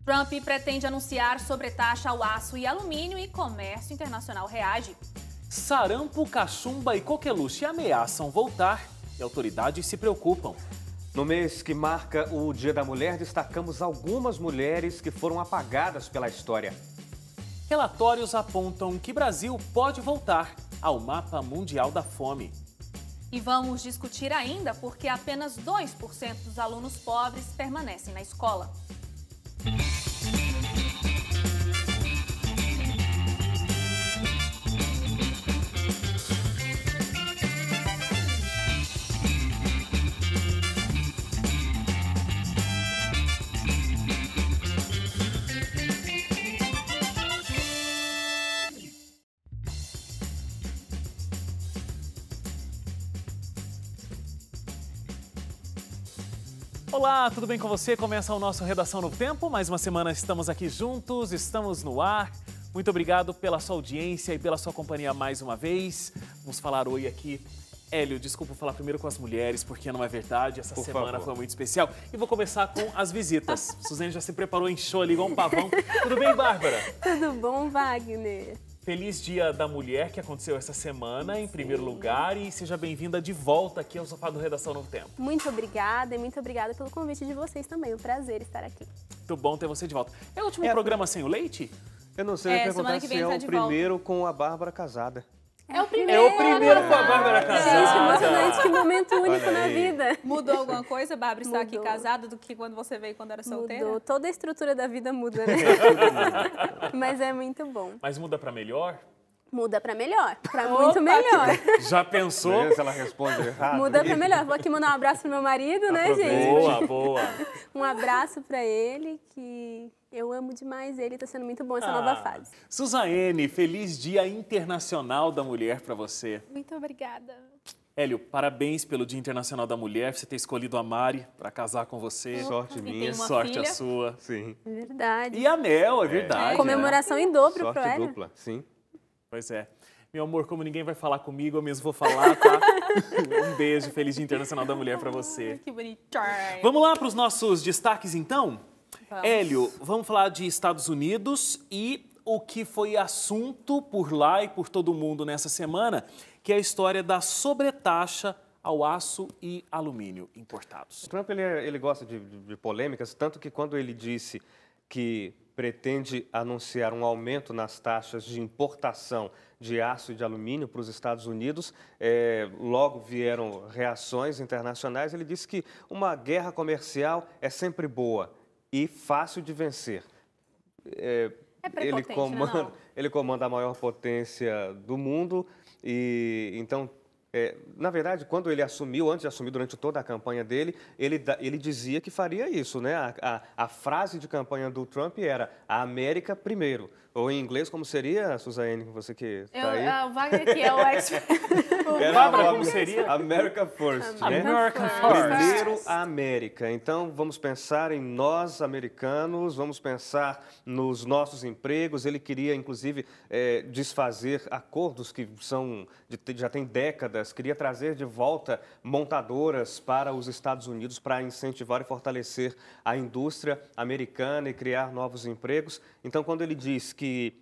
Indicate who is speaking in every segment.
Speaker 1: Trump pretende anunciar sobretaxa ao aço e alumínio e comércio internacional reage.
Speaker 2: Sarampo, cachumba e coqueluche ameaçam voltar e autoridades se preocupam.
Speaker 3: No mês que marca o Dia da Mulher, destacamos algumas mulheres que foram apagadas pela história.
Speaker 2: Relatórios apontam que Brasil pode voltar ao mapa mundial da fome.
Speaker 1: E vamos discutir ainda porque apenas 2% dos alunos pobres permanecem na escola.
Speaker 2: Olá, tudo bem com você? Começa o nosso Redação Novo Tempo. Mais uma semana estamos aqui juntos, estamos no ar. Muito obrigado pela sua audiência e pela sua companhia mais uma vez. Vamos falar hoje aqui. Hélio, desculpa falar primeiro com as mulheres, porque não é verdade. Essa semana foi muito especial. E vou começar com as visitas. Suzane já se preparou, inchou ali igual um pavão. Tudo bem, Bárbara?
Speaker 4: Tudo bom, Wagner?
Speaker 2: Feliz Dia da Mulher que aconteceu essa semana, em primeiro lugar, e seja bem-vinda de volta aqui ao sofá do Redação Novo Tempo.
Speaker 4: Muito obrigada e muito obrigada pelo convite de vocês também. É um prazer estar aqui.
Speaker 2: Muito bom ter você de volta. É o último programa sem o leite?
Speaker 3: Eu não sei, eu ia perguntar se é o primeiro com a Bárbara casada.
Speaker 4: É o primeiro!
Speaker 2: É o primeiro com a Bárbara casada.
Speaker 4: Gente, emocionante, que momento único na vida.
Speaker 1: Mudou alguma coisa, Bárbara, estar aqui
Speaker 4: Mudou.
Speaker 1: casada do que quando você veio quando era solteira?
Speaker 4: Mudou. Toda a estrutura da vida muda, né? Mas é muito bom.
Speaker 2: Mas muda pra melhor?
Speaker 4: Muda pra melhor, pra muito melhor.
Speaker 2: Já pensou?
Speaker 3: Vê se ela responde errado.
Speaker 4: Muda pra melhor. Vou aqui mandar um abraço pro meu marido, né,
Speaker 3: Aproveita.
Speaker 4: gente?
Speaker 2: Boa, boa.
Speaker 4: Um abraço pra ele, que eu amo demais ele. Tá sendo muito bom essa nova fase.
Speaker 2: Suzane, feliz Dia Internacional da Mulher pra você.
Speaker 4: Muito obrigada.
Speaker 2: Hélio, parabéns pelo Dia Internacional da Mulher, você ter escolhido a Mari pra casar com você.
Speaker 3: Sorte
Speaker 1: E tem
Speaker 3: minha.
Speaker 1: uma
Speaker 2: Sorte
Speaker 1: filha.
Speaker 2: a sua.
Speaker 3: Sim.
Speaker 4: Verdade.
Speaker 2: E a Mel, é verdade.
Speaker 4: Comemoração em dobro pro
Speaker 3: Sorte
Speaker 4: Hélio.
Speaker 3: dupla, sim.
Speaker 2: Pois é. Meu amor, como ninguém vai falar comigo, eu mesmo vou falar, tá? Um beijo, feliz Dia Internacional da Mulher pra você.
Speaker 1: Que bonitinho.
Speaker 2: Vamos lá para os nossos destaques, então?
Speaker 1: Vamos.
Speaker 2: Hélio, vamos falar de Estados Unidos e o que foi assunto por lá e por todo mundo nessa semana, que é a história da sobretaxa ao aço e alumínio importados.
Speaker 3: O Trump ele gosta de polêmicas, tanto que quando ele disse que pretende anunciar um aumento nas taxas de importação de aço e de alumínio para os Estados Unidos, logo vieram reações internacionais. Ele disse que uma guerra comercial é sempre boa e fácil de vencer.
Speaker 1: prepotente, não?
Speaker 3: Ele comanda a maior potência do mundo e então, na verdade, quando ele assumiu, antes de assumir, durante toda a campanha dele, ele dizia que faria isso, né? A frase de campanha do Trump era "a América primeiro", ou em inglês como seria, Suzane, você que está aí?
Speaker 1: O Wagner que é o expert.
Speaker 2: Bárbara, como seria?
Speaker 3: America first, né?
Speaker 2: American first.
Speaker 3: Primeiro a América. Então, vamos pensar em nós, americanos, vamos pensar nos nossos empregos. Ele queria, inclusive, desfazer acordos que já tem décadas, queria trazer de volta montadoras para os Estados Unidos para incentivar e fortalecer a indústria americana e criar novos empregos. Então, quando ele diz que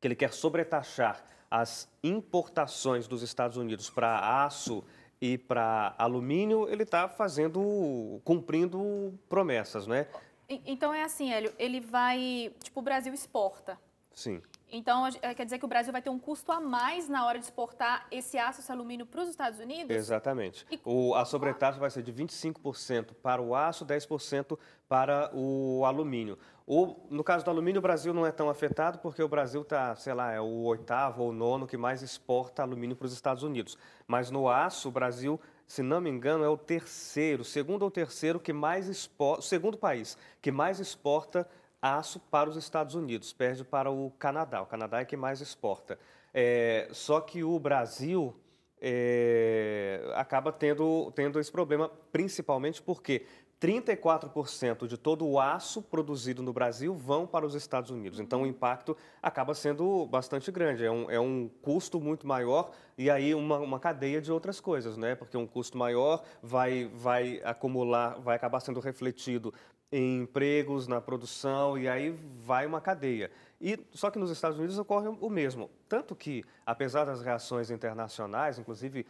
Speaker 3: ele quer sobretaxar as importações dos Estados Unidos para aço e para alumínio, ele está cumprindo promessas, não é?
Speaker 1: Então é assim, Hélio, ele vai, tipo, o Brasil exporta.
Speaker 3: Sim.
Speaker 1: Então, quer dizer que o Brasil vai ter um custo a mais na hora de exportar esse aço, esse alumínio para os Estados Unidos?
Speaker 3: Exatamente. A sobretaxa vai ser de 25% para o aço, 10% para o alumínio. No caso do alumínio, o Brasil não é tão afetado porque o Brasil está, sei lá, é o 8º ou 9º que mais exporta alumínio para os Estados Unidos. Mas no aço, o Brasil, se não me engano, é o segundo ou terceiro que mais exporta, o segundo país que mais exporta aço para os Estados Unidos, perde para o Canadá. O Canadá é que mais exporta. Só que o Brasil acaba tendo esse problema, principalmente porque 34% de todo o aço produzido no Brasil vão para os Estados Unidos. Então, o impacto acaba sendo bastante grande. É um custo muito maior e aí uma cadeia de outras coisas, né? Porque um custo maior vai acumular, vai acabar sendo refletido em empregos, na produção, e aí vai uma cadeia. Só que nos Estados Unidos ocorre o mesmo. Tanto que, apesar das reações internacionais, inclusive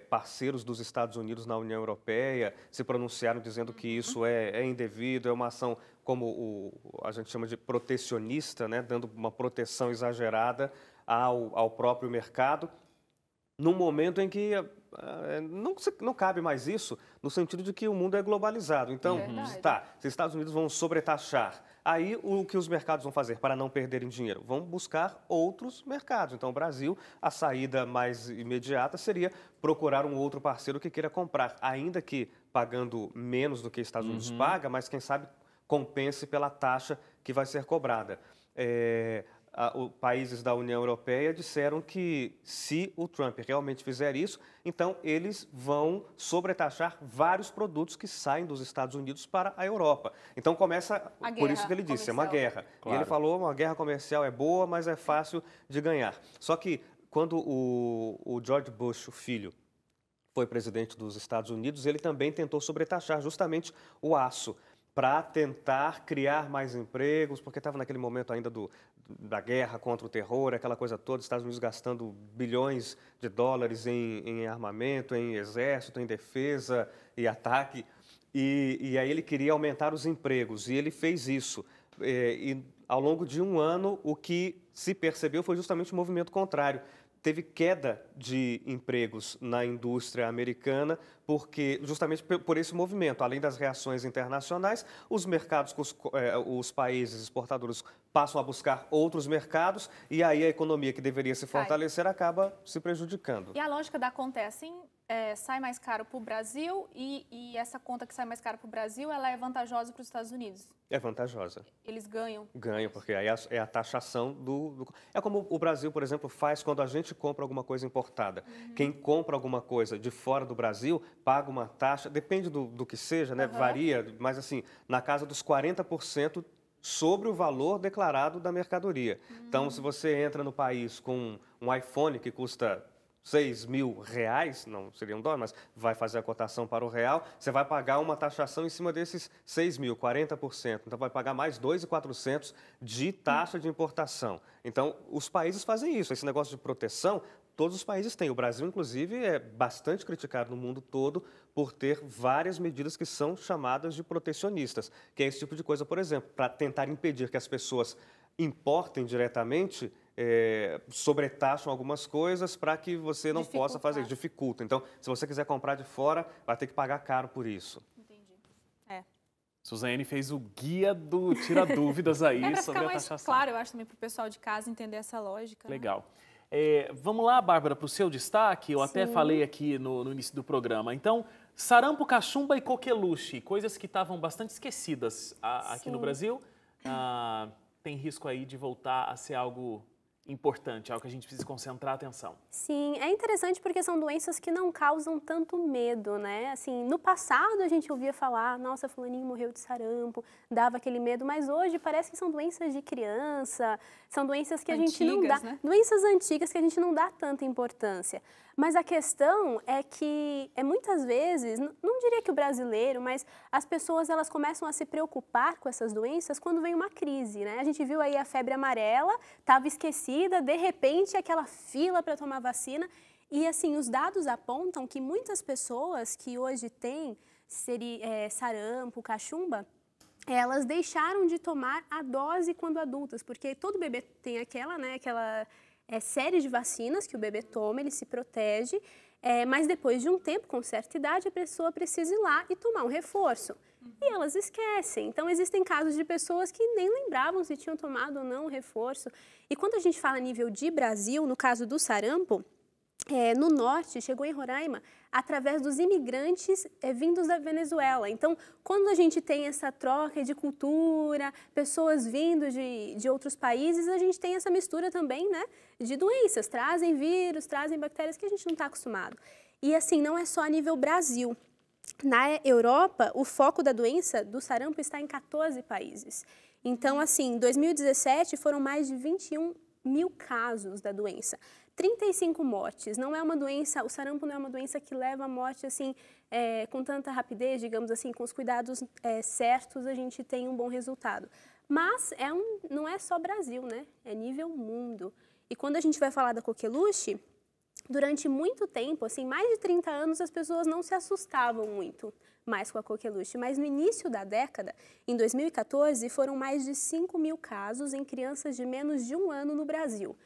Speaker 3: parceiros dos Estados Unidos na União Europeia se pronunciaram dizendo que isso é indevido, é uma ação como a gente chama de protecionista, né, dando uma proteção exagerada ao próprio mercado, num momento em que não cabe mais isso, no sentido de que o mundo é globalizado. Então, se os Estados Unidos vão sobretaxar, aí o que os mercados vão fazer para não perderem dinheiro? Vão buscar outros mercados. Então, o Brasil, a saída mais imediata seria procurar um outro parceiro que queira comprar, ainda que pagando menos do que os Estados Unidos paga, mas quem sabe compense pela taxa que vai ser cobrada. Os países da União Europeia disseram que se o Trump realmente fizer isso, então eles vão sobretaxar vários produtos que saem dos Estados Unidos para a Europa. Então começa, por isso que ele disse, é uma guerra. Claro. E ele falou, uma guerra comercial é boa, mas é fácil de ganhar. Só que quando o George Bush, o filho, foi presidente dos Estados Unidos, ele também tentou sobretaxar justamente o aço, para tentar criar mais empregos, porque estava naquele momento ainda da guerra contra o terror, aquela coisa toda, os Estados Unidos gastando bilhões de dólares em armamento, em exército, em defesa e ataque, e aí ele queria aumentar os empregos, e ele fez isso. E ao longo de um ano, o que se percebeu foi justamente o movimento contrário. Teve queda de empregos na indústria americana, porque justamente por esse movimento, além das reações internacionais, os mercados, os países exportadores passam a buscar outros mercados e aí a economia que deveria se fortalecer acaba se prejudicando.
Speaker 1: E a lógica da conta é assim, sai mais caro para o Brasil e essa conta que sai mais caro para o Brasil, ela é vantajosa para os Estados Unidos?
Speaker 3: É vantajosa.
Speaker 1: Eles ganham?
Speaker 3: Ganham, porque aí é a taxação É como o Brasil, por exemplo, faz quando a gente compra alguma coisa importada. Quem compra alguma coisa de fora do Brasil paga uma taxa, depende do que seja, né? Varia, mas assim, na casa dos 40% sobre o valor declarado da mercadoria. Então, se você entra no país com um iPhone que custa R$6.000, não seria um dólar, mas vai fazer a cotação para o real, você vai pagar uma taxação em cima desses 6.000, 40%. Então, vai pagar mais 2.400 de taxa de importação. Então, os países fazem isso. Esse negócio de proteção, todos os países têm. O Brasil, inclusive, é bastante criticado no mundo todo por ter várias medidas que são chamadas de protecionistas, que é esse tipo de coisa, por exemplo, para tentar impedir que as pessoas importem diretamente, sobretaxam algumas coisas para que você não possa fazer, dificulta. Então, se você quiser comprar de fora, vai ter que pagar caro por isso.
Speaker 1: Entendi.
Speaker 2: Suzane fez o guia do Tira Dúvidas aí sobre a taxação.
Speaker 1: Mais claro, eu acho, também para o pessoal de casa entender essa lógica.
Speaker 2: Legal. Vamos lá, Bárbara, para o seu destaque. Eu até falei aqui no início do programa. Então, sarampo, cachumba e coqueluche, coisas que estavam bastante esquecidas aqui no Brasil, tem risco aí de voltar a ser algo importante, algo que a gente precisa concentrar a atenção.
Speaker 4: Sim, é interessante porque são doenças que não causam tanto medo, né? Assim, no passado a gente ouvia falar, nossa, fulaninho morreu de sarampo, dava aquele medo, mas hoje parece que são doenças de criança, são doenças que a gente não dá, doenças antigas que a gente não dá tanta importância. Mas a questão é que, muitas vezes, não diria que o brasileiro, mas as pessoas elas começam a se preocupar com essas doenças quando vem uma crise, né? A gente viu aí a febre amarela, estava esquecida, de repente aquela fila para tomar vacina. E assim, os dados apontam que muitas pessoas que hoje têm sarampo, cachumba, elas deixaram de tomar a dose quando adultas, porque todo bebê tem aquela série de vacinas que o bebê toma, ele se protege, mas depois de um tempo, com certa idade, a pessoa precisa ir lá e tomar um reforço. E elas esquecem. Então, existem casos de pessoas que nem lembravam se tinham tomado ou não o reforço. E quando a gente fala a nível de Brasil, no caso do sarampo, no norte, chegou em Roraima, através dos imigrantes vindos da Venezuela. Então, quando a gente tem essa troca de cultura, pessoas vindo de outros países, a gente tem essa mistura também, né, de doenças. Trazem vírus, trazem bactérias que a gente não está acostumado. E assim, não é só a nível Brasil. Na Europa, o foco da doença do sarampo está em 14 países. Então, assim, em 2017 foram mais de 21 mil casos da doença. 35 mortes. Não é uma doença, o sarampo não é uma doença que leva à morte assim, com tanta rapidez, digamos assim, com os cuidados certos, a gente tem um bom resultado. Mas não é só Brasil, né? É nível mundo. E quando a gente vai falar da coqueluche, durante muito tempo, assim, mais de 30 anos, as pessoas não se assustavam muito mais com a coqueluche. Mas no início da década, em 2014, foram mais de 5.000 casos em crianças de menos de 1 ano no Brasil.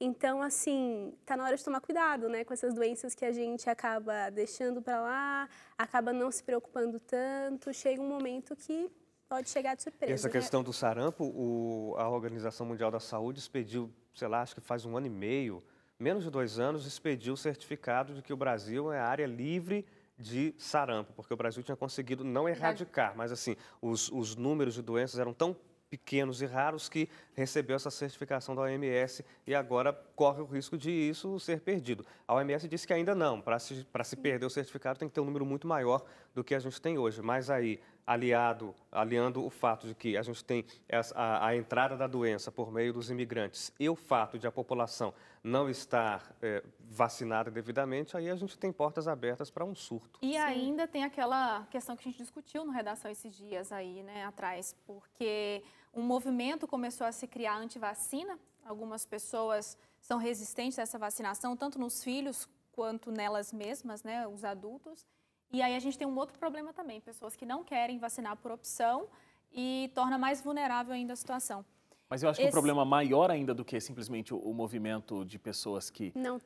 Speaker 4: Então, assim, tá na hora de tomar cuidado, né, com essas doenças que a gente acaba deixando para lá, acaba não se preocupando tanto, chega um momento que pode chegar de surpresa.
Speaker 3: Essa questão do sarampo, a Organização Mundial da Saúde expediu, sei lá, acho que faz 1 ano e meio, menos de 2 anos, expediu o certificado de que o Brasil é a área livre de sarampo, porque o Brasil tinha conseguido não erradicar, mas assim, os números de doenças eram tão pequenos e raros que recebeu essa certificação da OMS e agora corre o risco de isso ser perdido. A OMS disse que ainda não, para se perder o certificado tem que ter um número muito maior do que a gente tem hoje, mas aí aliando o fato de que a gente tem a entrada da doença por meio dos imigrantes e o fato de a população não estar vacinada devidamente, aí a gente tem portas abertas para um surto.
Speaker 1: E ainda tem aquela questão que a gente discutiu no Redação esses dias aí, né, atrás, porque um movimento começou a se criar anti-vacina, algumas pessoas são resistentes a essa vacinação, tanto nos filhos quanto nelas mesmas, né, os adultos. E aí a gente tem um outro problema também, pessoas que não querem vacinar por opção e torna mais vulnerável ainda a situação.
Speaker 2: Mas eu acho que o problema maior ainda do que simplesmente o movimento de pessoas que não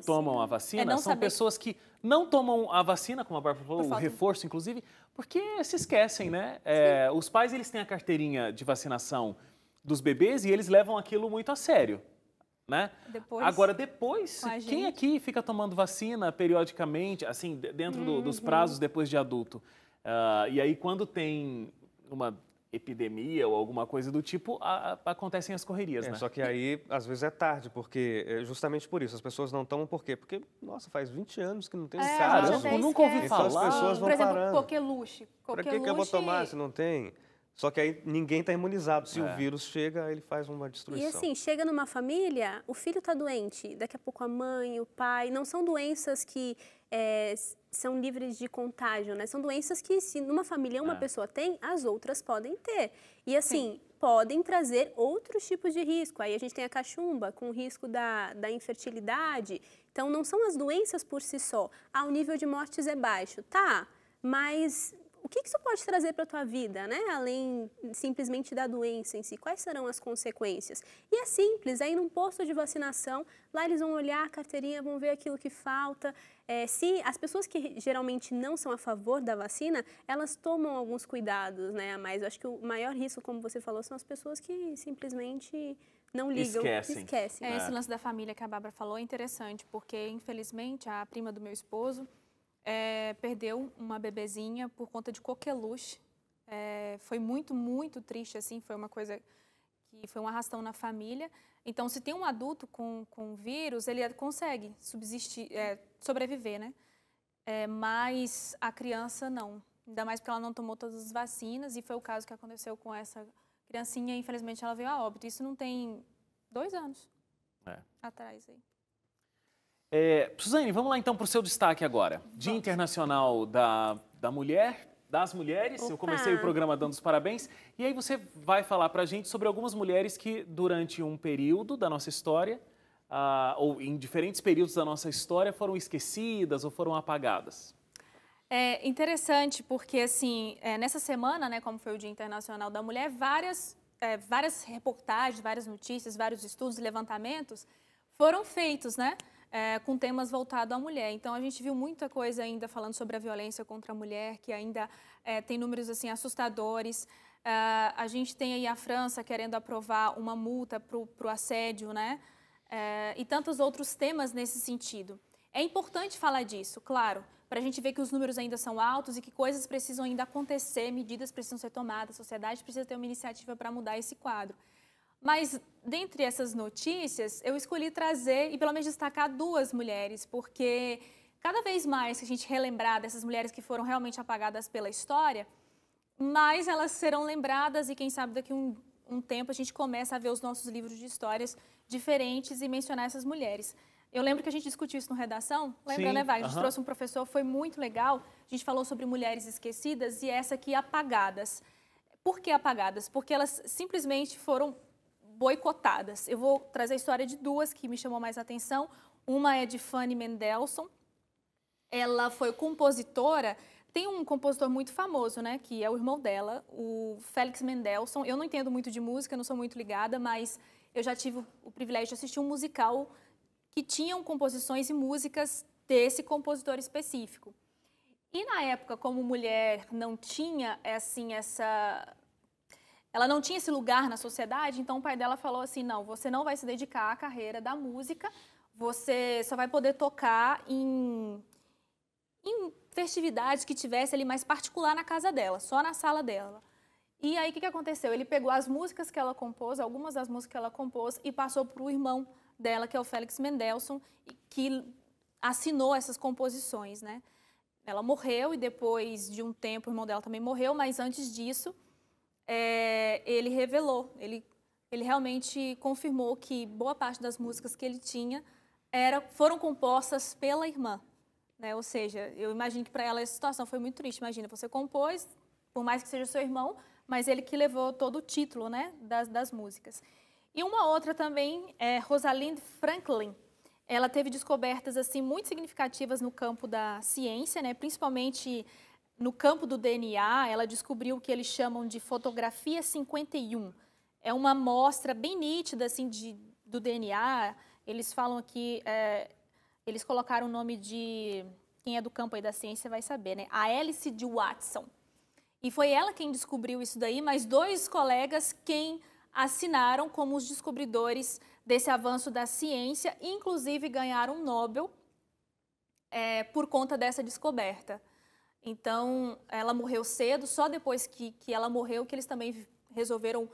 Speaker 2: tomam a vacina são pessoas que não tomam a vacina, como a Bárbara falou, o reforço inclusive, porque se esquecem, né? Os pais, eles têm a carteirinha de vacinação dos bebês e eles levam aquilo muito a sério. Né? Agora, depois, quem aqui fica tomando vacina periodicamente, assim, dentro dos prazos depois de adulto? E aí, quando tem uma epidemia ou alguma coisa do tipo, acontecem as correrias, né?
Speaker 3: Só que aí, às vezes, é tarde, porque justamente por isso, as pessoas não tomam por quê? Porque, nossa, faz 20 anos que não tem caso.
Speaker 2: Eu nunca ouvi falar.
Speaker 3: Então, as pessoas vão
Speaker 1: por exemplo,
Speaker 3: parando.
Speaker 1: coqueluche.
Speaker 3: Para que eu vou tomar se não tem? Só que aí ninguém está imunizado. Se o vírus chega, ele faz uma destruição.
Speaker 4: E assim, chega numa família, o filho está doente, daqui a pouco a mãe, o pai, não são doenças que são livres de contágio, né? São doenças que, se numa família uma pessoa tem, as outras podem ter. E assim, podem trazer outros tipos de risco. Aí a gente tem a cachumba, com o risco da infertilidade. Então, não são as doenças por si só. O nível de mortes é baixo, tá? Mas o que isso pode trazer para a tua vida, né? Além simplesmente da doença em si, quais serão as consequências? E é simples, aí num posto de vacinação, lá eles vão olhar a carteirinha, vão ver aquilo que falta. Se as pessoas que geralmente não são a favor da vacina, elas tomam alguns cuidados, né? Mas eu acho que o maior risco, como você falou, são as pessoas que simplesmente não ligam, esquecem.
Speaker 1: Esse lance da família que a Bárbara falou é interessante, porque infelizmente a prima do meu esposo perdeu uma bebezinha por conta de coqueluche. Foi muito, muito triste, assim, foi uma coisa que foi um arrastão na família. Então, se tem um adulto com vírus, ele consegue sobreviver, né? Mas a criança não, ainda mais porque ela não tomou todas as vacinas e foi o caso que aconteceu com essa criancinha, infelizmente ela veio a óbito. Isso não tem 2 anos atrás aí.
Speaker 2: Suzane, vamos lá então para o seu destaque agora. Dia Internacional das Mulheres.
Speaker 4: Opa.
Speaker 2: Eu comecei o programa dando os parabéns. E aí você vai falar para a gente sobre algumas mulheres que durante um período da nossa história, ou em diferentes períodos da nossa história, foram esquecidas ou foram apagadas.
Speaker 1: É interessante porque, assim, nessa semana, né, como foi o Dia Internacional da Mulher, várias reportagens, várias notícias, vários estudos e levantamentos foram feitos, né? Com temas voltados à mulher. Então, a gente viu muita coisa ainda falando sobre a violência contra a mulher, que ainda tem números assim assustadores. A gente tem aí a França querendo aprovar uma multa para o assédio, né? E tantos outros temas nesse sentido. É importante falar disso, claro, para a gente ver que os números ainda são altos e que coisas precisam ainda acontecer, medidas precisam ser tomadas, a sociedade precisa ter uma iniciativa para mudar esse quadro. Mas, dentre essas notícias, eu escolhi trazer e pelo menos destacar 2 mulheres, porque cada vez mais que a gente relembrar dessas mulheres que foram realmente apagadas pela história, mais elas serão lembradas e quem sabe daqui a um tempo a gente começa a ver os nossos livros de histórias diferentes e mencionar essas mulheres. Eu lembro que a gente discutiu isso no Redação, lembra,
Speaker 2: Sim,
Speaker 1: né, Vai? A gente trouxe um professor, foi muito legal. A gente falou sobre mulheres esquecidas e essa aqui, apagadas. Por que apagadas? Porque elas simplesmente foram boicotadas. Eu vou trazer a história de duas que me chamou mais atenção. Uma é de Fanny Mendelssohn. Ela foi compositora. Tem um compositor muito famoso, né, que é o irmão dela, o Felix Mendelssohn. Eu não entendo muito de música, não sou muito ligada, mas eu já tive o privilégio de assistir um musical que tinham composições e músicas desse compositor específico. E na época, como mulher não tinha ela não tinha esse lugar na sociedade, então o pai dela falou assim, não, você não vai se dedicar à carreira da música, você só vai poder tocar em festividades que tivesse ali mais particular na casa dela, só na sala dela. E aí, o que aconteceu? Ele pegou as músicas que ela compôs, algumas das músicas que ela compôs, e passou para o irmão dela, que é o Felix Mendelssohn, que assinou essas composições, né? Ela morreu e depois de um tempo o irmão dela também morreu, mas antes disso, ele revelou, ele realmente confirmou que boa parte das músicas que ele tinha foram compostas pela irmã. Né? Ou seja, eu imagino que para ela essa situação foi muito triste. Imagina, você compôs, por mais que seja seu irmão, mas ele que levou todo o título, né, das músicas. E uma outra também é Rosalind Franklin. Ela teve descobertas assim muito significativas no campo da ciência, né, principalmente no campo do DNA. Ela descobriu o que eles chamam de fotografia 51. É uma amostra bem nítida assim do DNA. Eles falam aqui eles colocaram o nome de, quem é do campo aí da ciência vai saber, né? A Alice de Watson. E foi ela quem descobriu isso daí, mas dois colegas quem assinaram como os descobridores desse avanço da ciência, e inclusive ganharam um Nobel por conta dessa descoberta. Então, ela morreu cedo, só depois que ela morreu que eles também resolveram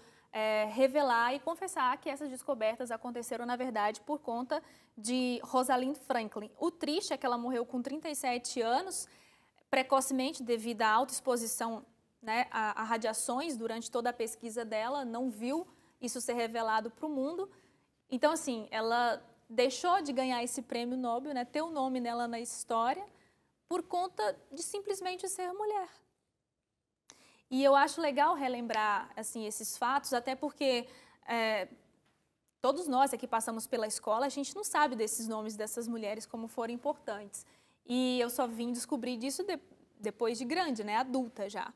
Speaker 1: revelar e confessar que essas descobertas aconteceram, na verdade, por conta de Rosalind Franklin. O triste é que ela morreu com 37 anos, precocemente, devido à alta exposição, né, a radiações durante toda a pesquisa dela, não viu isso ser revelado para o mundo. Então, assim, ela deixou de ganhar esse prêmio Nobel, né, ter o nome nela na história, por conta de simplesmente ser mulher. E eu acho legal relembrar assim, esses fatos, até porque todos nós aqui passamos pela escola, a gente não sabe desses nomes dessas mulheres como foram importantes. E eu só vim descobrir disso depois de grande, né, adulta já.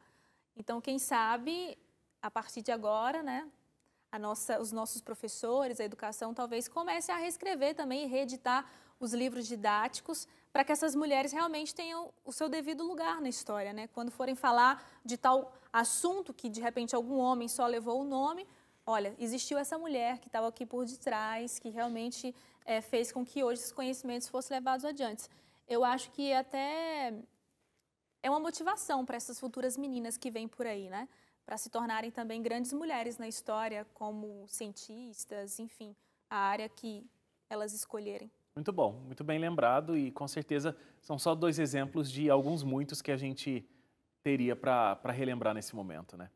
Speaker 1: Então, quem sabe, a partir de agora, né, os nossos professores, a educação, talvez comece a reescrever também e reeditar os livros didáticos para que essas mulheres realmente tenham o seu devido lugar na história, né? Quando forem falar de tal assunto que, de repente, algum homem só levou o nome, olha, existiu essa mulher que estava aqui por detrás, que realmente fez com que hoje esses conhecimentos fossem levados adiante. Eu acho que até é uma motivação para essas futuras meninas que vêm por aí, né? Para se tornarem também grandes mulheres na história, como cientistas, enfim, a área que elas escolherem.
Speaker 2: Muito bom, muito bem lembrado e com certeza são só dois exemplos de alguns muitos que a gente teria para relembrar nesse momento, né?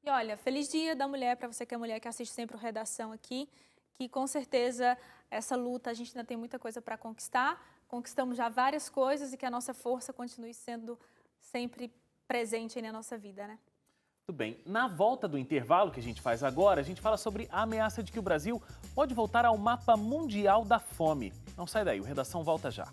Speaker 1: E olha, feliz Dia da Mulher para você que é mulher que assiste sempre o Redação aqui, que com certeza essa luta a gente ainda tem muita coisa para conquistar, conquistamos já várias coisas e que a nossa força continue sendo sempre presente aí na nossa vida, né?
Speaker 2: Tudo bem. Na volta do intervalo que a gente faz agora, a gente fala sobre a ameaça de que o Brasil pode voltar ao mapa mundial da fome. Não sai daí, o Redação volta já.